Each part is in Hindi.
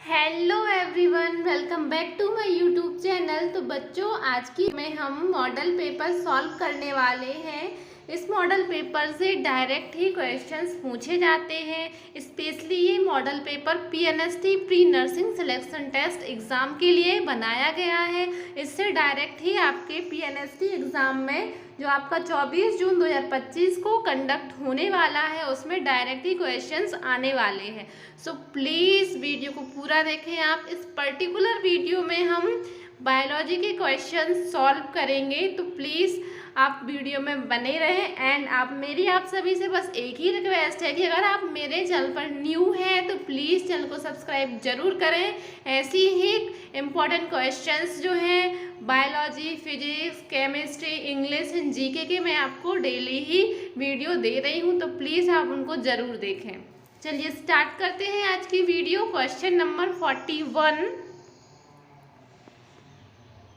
Hello everyone, welcome back to my YouTube channel. तो बच्चों, आज की में हम मॉडल पेपर सॉल्व करने वाले हैं। इस मॉडल पेपर से डायरेक्ट ही क्वेश्चंस पूछे जाते हैं। स्पेशली ये model paper PNST pre nursing selection test exam के लिए बनाया गया है। इससे डायरेक्ट ही आपके पीएनएसटी एग्ज़ाम में जो आपका 24 जून 2025 को कंडक्ट होने वाला है उसमें डायरेक्ट ही क्वेश्चंस आने वाले हैं। सो प्लीज़ वीडियो को पूरा देखें आप। इस पर्टिकुलर वीडियो में हम बायोलॉजी के क्वेश्चन सॉल्व करेंगे, तो प्लीज़ आप वीडियो में बने रहें। एंड आप सभी से बस एक ही रिक्वेस्ट है कि अगर आप मेरे चैनल पर न्यू हैं तो प्लीज़ चैनल को सब्सक्राइब जरूर करें। ऐसी ही इम्पॉर्टेंट क्वेश्चंस जो हैं biology, physics, chemistry, English and GK के मैं आपको डेली ही वीडियो दे रही हूँ, तो प्लीज़ आप उनको ज़रूर देखें। चलिए स्टार्ट करते हैं आज की video. Question number 41,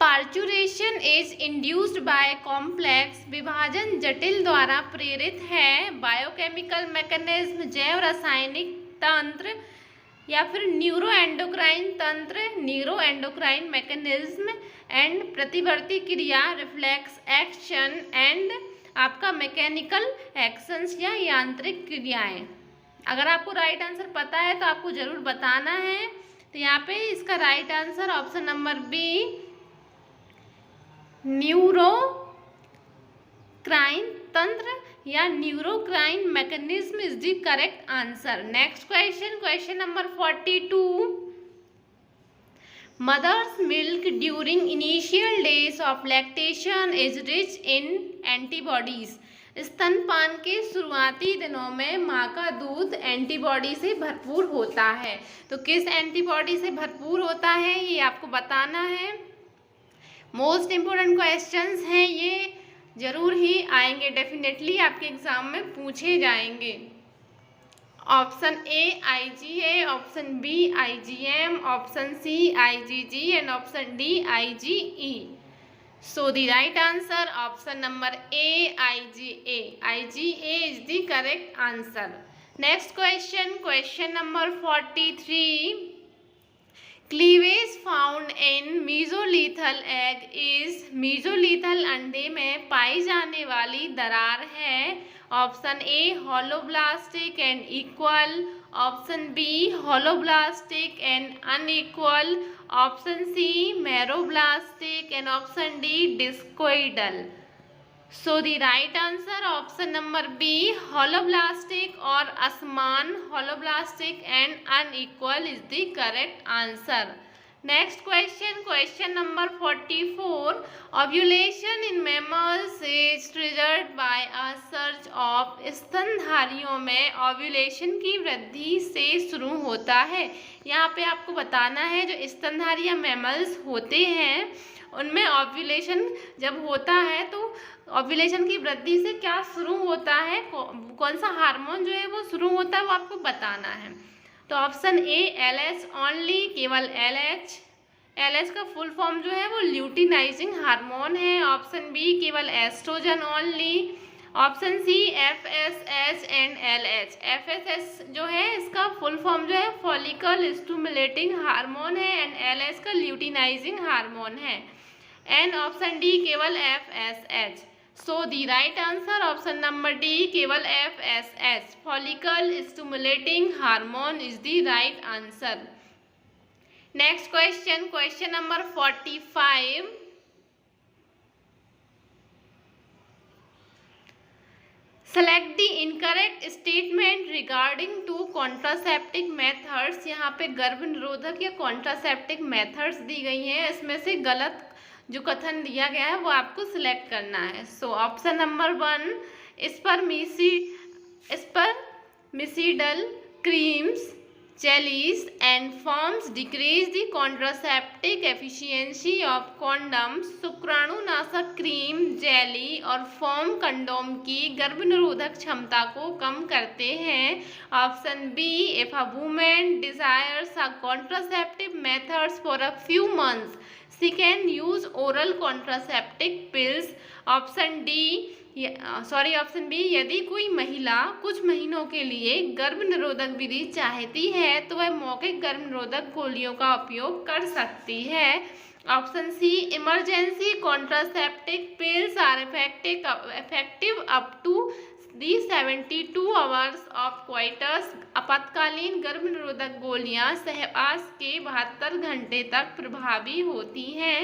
parturition is induced by complex, विभाजन जटिल द्वारा प्रेरित है। बायोकेमिकल मैकेनिज्म, जैव रासायनिक तंत्र या फिर न्यूरो एंडोक्राइन तंत्र, न्यूरो एंडोक्राइन मैकेनिज्म एंड प्रतिवर्ती क्रिया, रिफ्लेक्स एक्शन एंड आपका मैकेनिकल एक्शंस या यांत्रिक क्रियाएं। अगर आपको राइट आंसर पता है तो आपको जरूर बताना है। तो यहाँ पे इसका right answer option number B, neurocrine तंत्र या neurocrine mechanism is the correct answer. Next question, question number 42, mother's milk during initial days of lactation is rich in antibodies, स्तनपान के शुरुआती दिनों में माँ का दूध एंटीबॉडी से भरपूर होता है। तो किस एंटीबॉडी से भरपूर होता है ये आपको बताना है। मोस्ट इम्पोर्टेंट क्वेश्चंस हैं ये, जरूर ही आएंगे, डेफिनेटली आपके एग्जाम में पूछे जाएंगे। Option A IgA, option B IgM, option C IgG and option D IgE. So the right answer option number A, IgA. IgA is the correct answer. Next question, question number 43. Cleavage found in mesolethal egg is, mesolethal अंडे में पाई जाने वाली दरार है। Option A holoblastic and equal, option B holoblastic and unequal, option C meroblastic and option D discoidal. So the right answer option number B holoblastic और असमान, holoblastic and unequal is the correct answer. Next question, question number 44, ovulation in mammals is triggered by a surge of, स्तनधारियों में ओव्यूलेशन की वृद्धि से शुरू होता है। यहाँ पे आपको बताना है जो स्तनधारी या मैमल्स होते हैं उनमें ओव्यूलेशन जब होता है तो ओव्यूलेशन की वृद्धि से क्या शुरू होता है, कौन सा हार्मोन जो है वो शुरू होता है वो आपको बताना है। तो ऑप्शन ए एलएच ओनली, केवल एलएच, एलएच का फुल फॉर्म जो है वो ल्यूटिनाइजिंग हार्मोन है। ऑप्शन बी केवल estrogen only, option C FSH and LH, FSH जो है इसका फुल फॉर्म जो है फॉलिकल स्टिमुलेटिंग हार्मोन है एंड एलएच का ल्यूटिनाइजिंग हार्मोन है। एंड ऑप्शन डी केवल FSH. So the right answer option number D, केवल FSH, follicle stimulating hormone is the right answer. Next question, question number 45. Select the incorrect statement regarding two contraceptive methods. यहाँ पे गर्भ निरोधक या कॉन्ट्रासेप्टिव मेथड्स दी गई हैं, इसमें से गलत जो कथन दिया गया है वो आपको सिलेक्ट करना है। So option number 1, spermicidal creams, jellies and forms decrease the contraceptive efficiency of condoms, शुक्राणुनाशक क्रीम, जेली और फॉर्म कंडोम की गर्भ निरोधक क्षमता को कम करते हैं। Option B, if a woman desires a contraceptive methods for a few months she can use oral contraceptive pills. Option D, option B, यदि कोई महिला कुछ महीनों के लिए गर्भ निरोधक विधि चाहती है तो वह मौखिक गर्भ निरोधक गोलियों का उपयोग कर सकती है। Option C, emergency contraceptive pills are effective up to the 72 hours of coitus. आपातकालीन गर्भ निरोधक गोलियां सहवास के 72 घंटे तक प्रभावी होती हैं।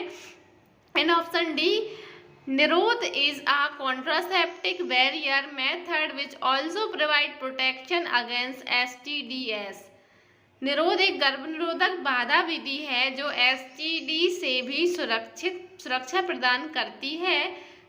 एंड ऑप्शन डी, निरोध is a contraceptive barrier method which also provide protection against STDs। निरोध एक गर्भ निरोधक बाधा विधि है जो STD से भी सुरक्षा प्रदान करती है।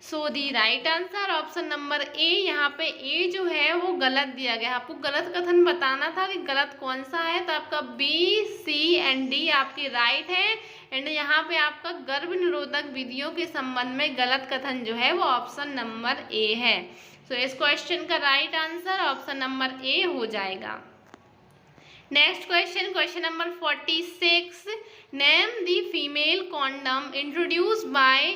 So the right answer option number A. यहाँ पे ए जो है वो गलत दिया गया, आपको गलत कथन बताना था कि गलत कौन सा है, तो आपका बी, सी एंड डी आपके राइट है। एंड यहाँ पे आपका गर्भ निरोधक विधियों के संबंध में गलत कथन जो है वो ऑप्शन नंबर ए है। सो इस क्वेश्चन का राइट आंसर ऑप्शन नंबर ए हो जाएगा। Next question, question number 46, name the female condom introduced by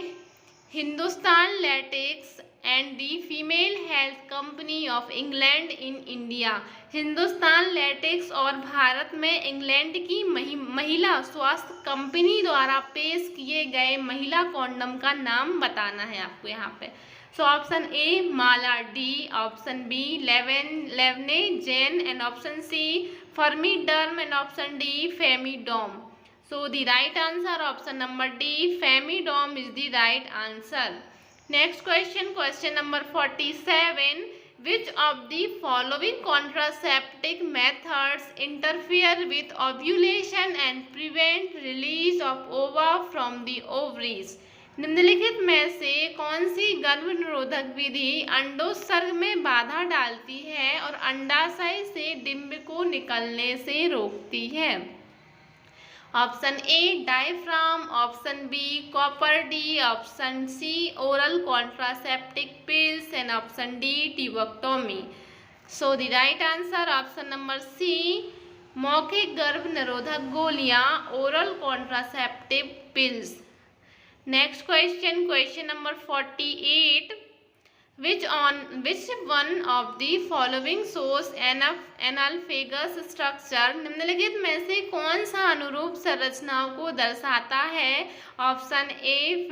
Hindustan latex and the female health company of England in India. Hindustan latex और भारत में इंग्लैंड की महिला स्वास्थ्य कंपनी द्वारा पेश किए गए महिला कॉन्डम का नाम बताना है आपको यहाँ पे। So option A Mala, D option B लेवने जेन एंड ऑप्शन सी फर्मीडर्म and option D femidom. So the right answer option number D, Femidome is the right answer. Next question, question number 47. Which of the following contraceptive methods interfere with ovulation and prevent release of ova from the ovaries? निम्नलिखित में से कौन सी गर्भ निरोधक विधि अंडोत्सर्ग में बाधा डालती है और अंडाशय से डिंब को निकलने से रोकती है? Option A diaphragm, option B copper T, option C oral contraceptive pills and option D tubectomy. So the right answer option number C, मौखिक गर्भ निरोधक गोलियां oral contraceptive pills. Next question, question number 48, which one of the following shows analogous structure? निम्नलिखित में से कौन सा अनुरूप संरचनाओं को दर्शाता है? Option A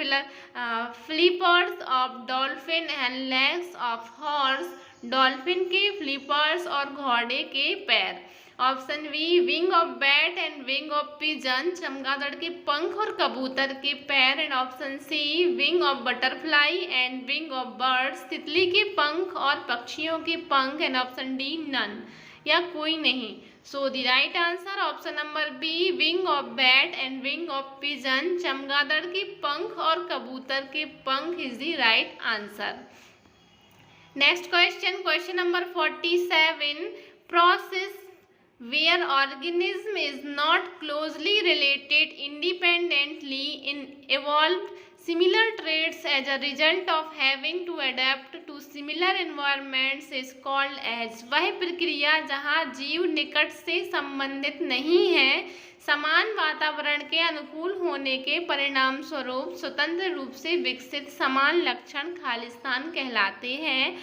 flippers of dolphin and legs of horse, dolphin के फ्लिपर्स और घोड़े के पैर। Option B wing of bat and wing of pigeon, चमगादड़ के पंख और कबूतर के पैर। And option C wing of butterfly and wing of birds, तितली के पंख और पक्षियों के पंख। एंड ऑप्शन डी नन, या कोई नहीं। So the right answer option number B wing of bat and wing of pigeon, चमगादड़ के पंख और कबूतर के पंख is the right answer. Next question, question number 47, process where organism is not closely related independently in evolved similar traits as a result of having to adapt to similar environments is called as। वह प्रक्रिया जहाँ जीव निकट से संबंधित नहीं है, समान वातावरण के अनुकूल होने के परिणाम स्वरूप स्वतंत्र रूप से विकसित समान लक्षण खालिस्तान कहलाते हैं।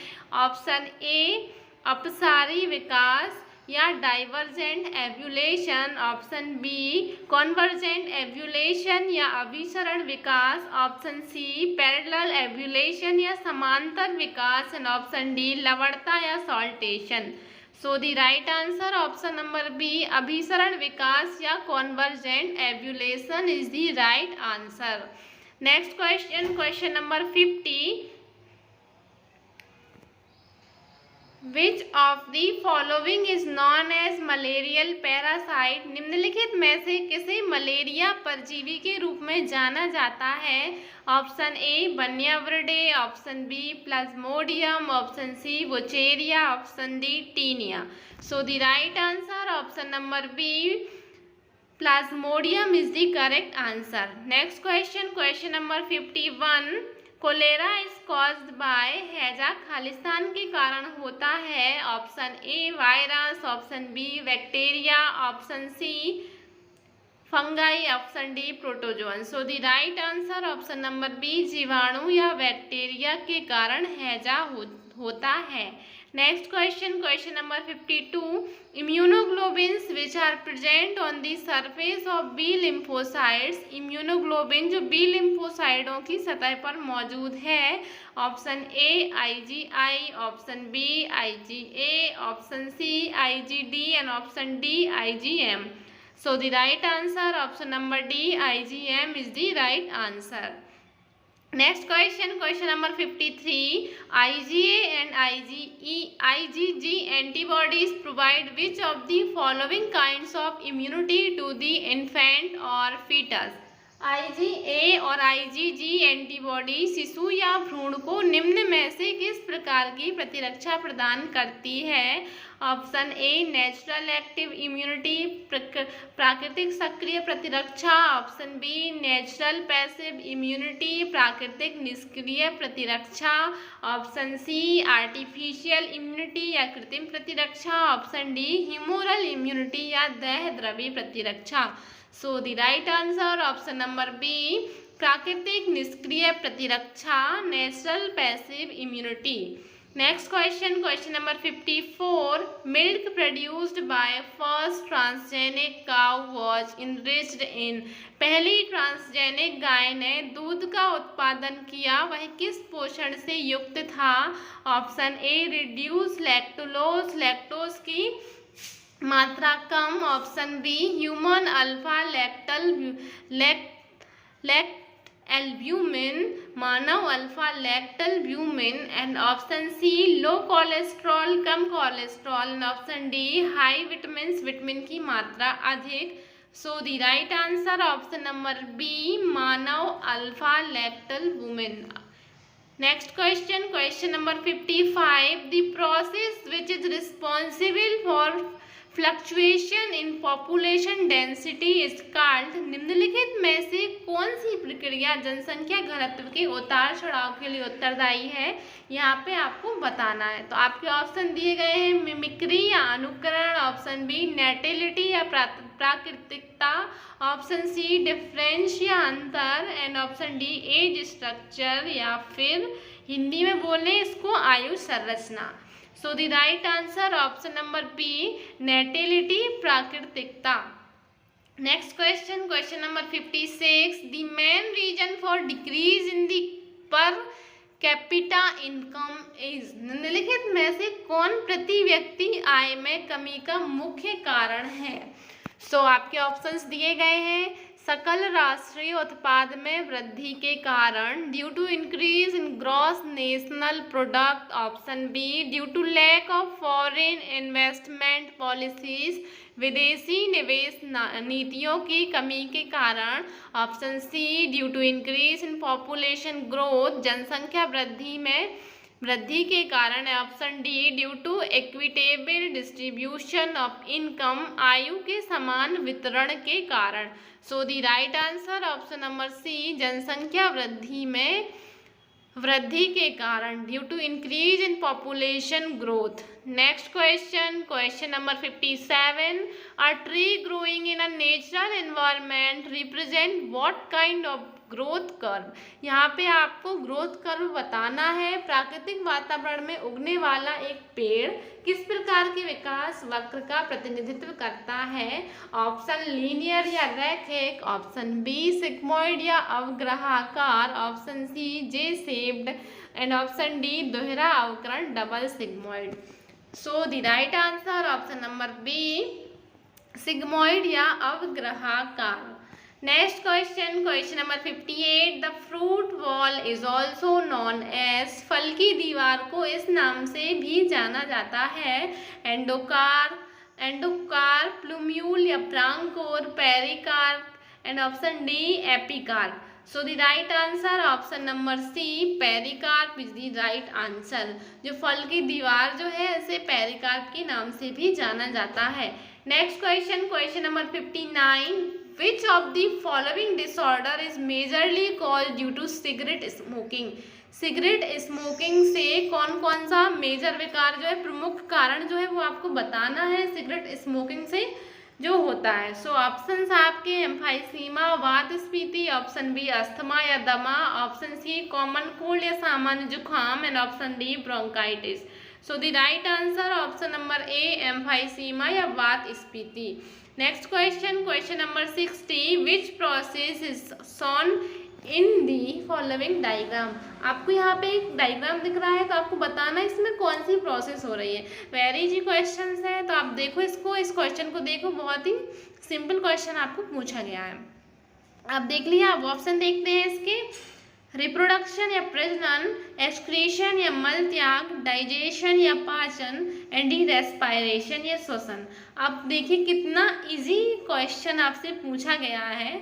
ऑप्शन ए अपसारी विकास या डाइवर्जेंट एव्यूलेशन, ऑप्शन बी कॉन्वर्जेंट एव्यूलेशन या अभिसरण विकास, ऑप्शन सी पैरेलल एव्यूलेशन या समांतर विकास, एंड ऑप्शन डी लवणता या saltation. So the right answer option number B अभिसरण विकास या convergent evolution is the right answer. Next question, question number 50, Which of the following is known as malarial parasite? निम्नलिखित में से किसे मलेरिया परजीवी के रूप में जाना जाता है? ऑप्शन ए बन्यावर्डे, option B plasmodium, option C wuchereria, option D taenia. So the right answer option number B plasmodium is the correct answer. Next question, question number 51, cholera is caused by हैजा खालिस्तान के कारण होता है? Option A virus, option B bacteria, option C fungi, option D protozoan. So the right answer option number B, जीवाणु या बैक्टीरिया के कारण हैजा होता है। Next question, question number 52, immunoglobins which are present on the surface of B lymphocytes. Immunoglobin जो बी लिम्फोसाइडों की सतह पर मौजूद है, option A IgI, option B IgA, option C IgD and option D IgM। So the right answer option number D, IgM is the right answer. Next question, question number 53, IgA and IgG antibodies provide which of the following kinds of immunity to the infant or fetus? IgA और IgG एंटीबॉडी शिशु या भ्रूण को निम्न में से किस प्रकार की प्रतिरक्षा प्रदान करती है? Option A natural active immunity, प्राकृतिक सक्रिय प्रतिरक्षा, option B natural passive immunity, प्राकृतिक निष्क्रिय प्रतिरक्षा, ऑप्शन सी आर्टिफिशियल इम्यूनिटी या कृत्रिम प्रतिरक्षा, ऑप्शन डी ह्यूमोरल इम्यूनिटी या देह द्रवी प्रतिरक्षा। So the right answer option number B, प्राकृतिक निष्क्रिय प्रतिरक्षा, natural passive immunity. Next question, question number 54, milk produced by first transgenic cow was enriched in. पहली ट्रांसजेनिक गाय ने दूध का उत्पादन किया, वह किस पोषण से युक्त था? Option A reduce lactose, lactose की मात्रा कम, option B human alpha albumin, मानव alpha lactalbumin, and option C low cholesterol, कम cholesterol, and option D high vitamin, vitamin की मात्रा अधिक। So the right answer option number B, मानव alpha lactalbumin. Next question, question number 55, the process which is responsible for fluctuation in population density is called. निम्नलिखित में से कौन सी प्रक्रिया जनसंख्या घनत्व के उतार चढ़ाव के लिए उत्तरदायी है? यहाँ पे आपको बताना है। तो आपके ऑप्शन दिए गए हैं, मिमिक्री या अनुकरण, ऑप्शन बी नेटिलिटी या प्राकृतिकता, ऑप्शन सी डिफरेंस या अंतर, and option D age structure, या फिर हिंदी में बोले इसको आयु संरचना। So the right answer option number B, natality, प्राकृतिकता। Next question, question number 56, the main reason for decrease in the per capita income is। निम्नलिखित में से कौन प्रति व्यक्ति आय में कमी का मुख्य कारण है? आपके ऑप्शंस दिए गए हैं, सकल राष्ट्रीय उत्पाद में वृद्धि के कारण, due to increase in gross national product, option B due to lack of foreign investment policies, विदेशी निवेश नीतियों की कमी के कारण, option C due to increase in population growth, जनसंख्या वृद्धि के कारण, option D due to equitable distribution of income, आयु के समान वितरण के कारण। So the right answer option number C, जनसंख्या वृद्धि के कारण, due to increase in population growth. Next question, question number 57, a tree growing in a natural environment represent what kind of growth curve. यहाँ पे आपको ग्रोथ कर्व बताना है। प्राकृतिक वातावरण में उगने वाला एक पेड़ किस प्रकार के विकास वक्र का प्रतिनिधित्व करता है? ऑप्शन लीनियर या रैखिक, ऑप्शन बी सिग्मोइड या अवग्रहाकार, option C J shaped, and option D दोहरा अवकरण double sigmoid. So the right answer option number B, sigmoid या अवग्रहाकार। Next question, question number 58, the fruit wall is also known as. फल की दीवार को इस नाम से भी जाना जाता है, एंडोकार, प्लूम्यूल या प्रांकोर, pericarp, and option D epicarp. So the right answer option number C, pericarp is the right answer. जो फल की दीवार जो है इसे पेरिकार्प के नाम से भी जाना जाता है। Next question, question number 59, Which of the following disorder is majorly caused due to cigarette smoking? Cigarette smoking से कौन कौन सा मेजर विकार जो है, प्रमुख कारण जो है वो आपको बताना है सिगरेट स्मोकिंग से जो होता है? सो ऑप्शंस आपके एम्फाइसीमा वात स्फीति, ऑप्शन बी अस्थमा या दमा, ऑप्शन सी कॉमन कोल्ड या सामान्य जुकाम and option D bronchitis. So the right answer option number A emphysema या वात स्फीति। Next question, question number 60, which process is shown in the following diagram. आपको यहाँ पे एक डायग्राम दिख रहा है तो आपको बताना है इसमें कौन सी प्रोसेस हो रही है। वेरी इजी क्वेश्चन है, तो आप देखो इसको, इस क्वेश्चन को देखो, बहुत ही सिंपल क्वेश्चन आपको पूछा गया है। आप देख लिया, आप ऑप्शन देखते हैं इसके, रिप्रोडक्शन या प्रजनन, एक्सक्रीशन या मल त्याग, डाइजेशन या पाचन, एंड डी रेस्पायरेशन या श्वसन। आप देखिए कितना इजी क्वेश्चन आपसे पूछा गया है,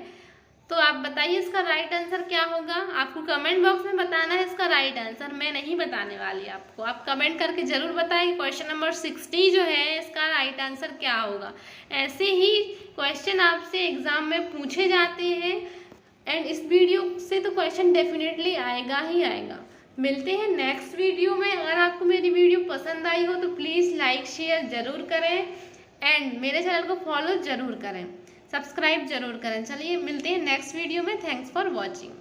तो आप बताइए इसका राइट आंसर क्या होगा। आपको कमेंट बॉक्स में बताना है इसका राइट आंसर, मैं नहीं बताने वाली आपको। आप कमेंट करके जरूर बताएं क्वेश्चन नंबर 60 जो है इसका राइट आंसर क्या होगा। ऐसे ही क्वेश्चन आपसे एग्जाम में पूछे जाते हैं एंड इस वीडियो से तो क्वेश्चन डेफिनेटली आएगा ही आएगा। मिलते हैं नेक्स्ट वीडियो में। अगर आपको मेरी वीडियो पसंद आई हो तो प्लीज़ लाइक शेयर ज़रूर करें एंड मेरे चैनल को फॉलो ज़रूर करें, सब्सक्राइब जरूर करें। चलिए मिलते हैं नेक्स्ट वीडियो में। Thanks for watching.